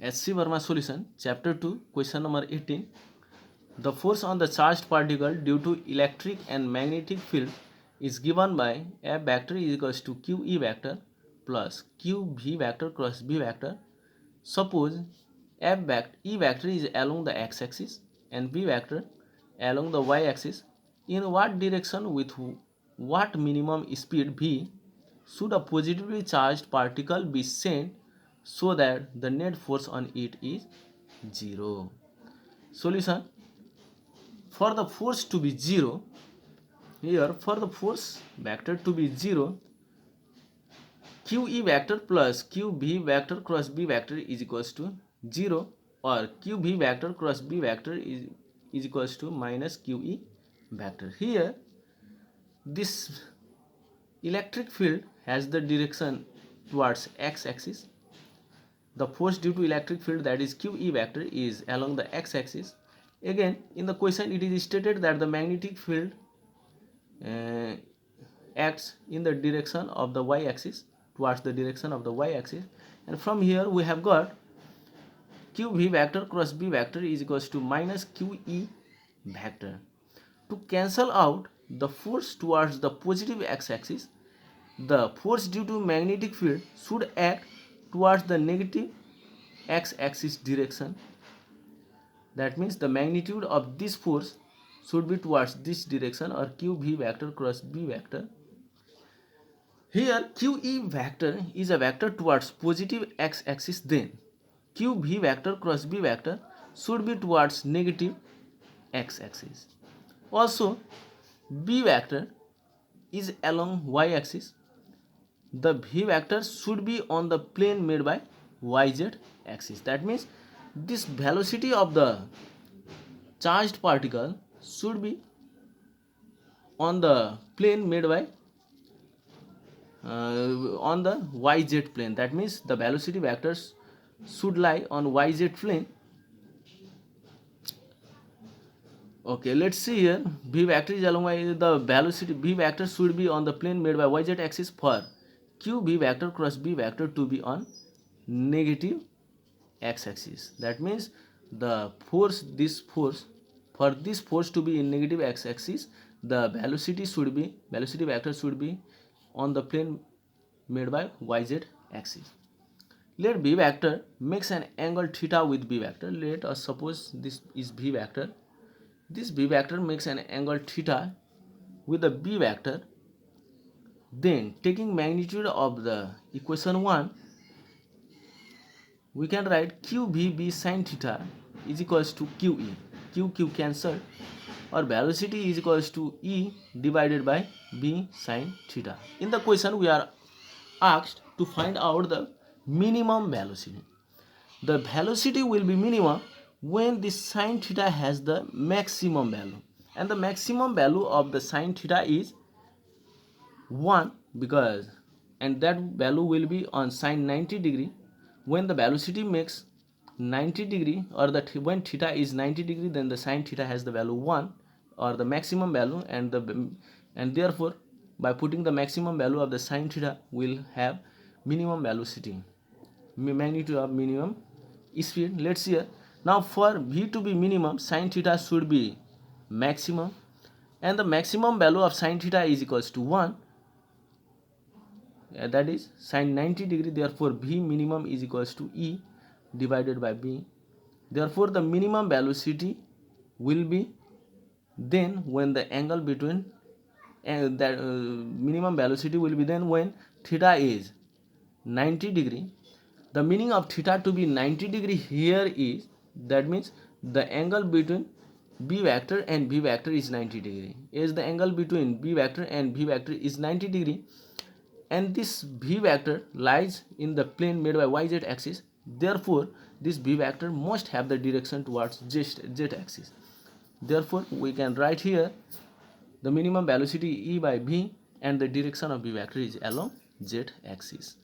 S.C. Verma solution, chapter 2, question number 18. The force on the charged particle due to electric and magnetic field is given by F vector is equals to QE vector plus QV vector cross B vector. Suppose E vector is along the x-axis and B vector along the y-axis. In what direction with what minimum speed v should a positively charged particle be sent so that the net force on it is 0? Solution: for the force to be 0, here for the force vector to be 0, QE vector plus QV vector cross B vector is equals to 0, or QV vector cross B vector is equals to minus QE vector. Here this electric field has the direction towards x-axis. The force due to electric field, that is QE vector, is along the x-axis. Again, in the question it is stated that the magnetic field acts in the direction of the y-axis, towards the direction of the y-axis, and from here we have got QV vector cross B vector is equals to minus QE vector. To cancel out the force towards the positive x-axis, the force due to magnetic field should act towards the negative x-axis direction. That means the magnitude of this force should be towards this direction, or QV vector cross B vector. Here QE vector is a vector towards positive x-axis, then QV vector cross B vector should be towards negative x-axis. Also, B vector is along y-axis. The V vector should be on the plane made by YZ axis. That means this velocity of the charged particle should be on the plane made by on the YZ plane. That means the velocity vectors should lie on YZ plane. Okay, let's see here. V vector is along y. The velocity V vector should be on the plane made by YZ axis for QV vector cross B vector to be on negative x-axis. That means the force, for this force to be in negative x-axis, the velocity vector should be on the plane made by YZ axis. Let B vector makes an angle theta with B vector. Let us suppose this is B vector. This B vector makes an angle theta with the B vector. Then taking magnitude of the equation 1, we can write QVB sin theta is equals to QE. QQ cancelled, or velocity is equals to E divided by B sin theta. In the question we are asked to find out the minimum velocity. The velocity will be minimum when the sin theta has the maximum value, and the maximum value of the sin theta is 1, because, and that value will be on sin 90 degree. When the velocity makes 90 degree, or that when theta is 90 degree, then the sin theta has the value 1, or the maximum value, and therefore by putting the maximum value of the sin theta will have minimum velocity, magnitude of minimum speed. Let's see here. Now for V to be minimum, sin theta should be maximum, and the maximum value of sin theta is equals to 1, that is sin 90 degree. Therefore V minimum is equals to E divided by B. Therefore the minimum velocity will be then when the angle between minimum velocity will be then when theta is 90 degree. The meaning of theta to be 90 degree here is, that means the angle between B vector and V vector is 90 degree. As the angle between B vector and V vector is 90 degree, and this V vector lies in the plane made by YZ axis, therefore this V vector must have the direction towards Z axis. Therefore we can write here the minimum velocity E by V, and the direction of V vector is along Z axis.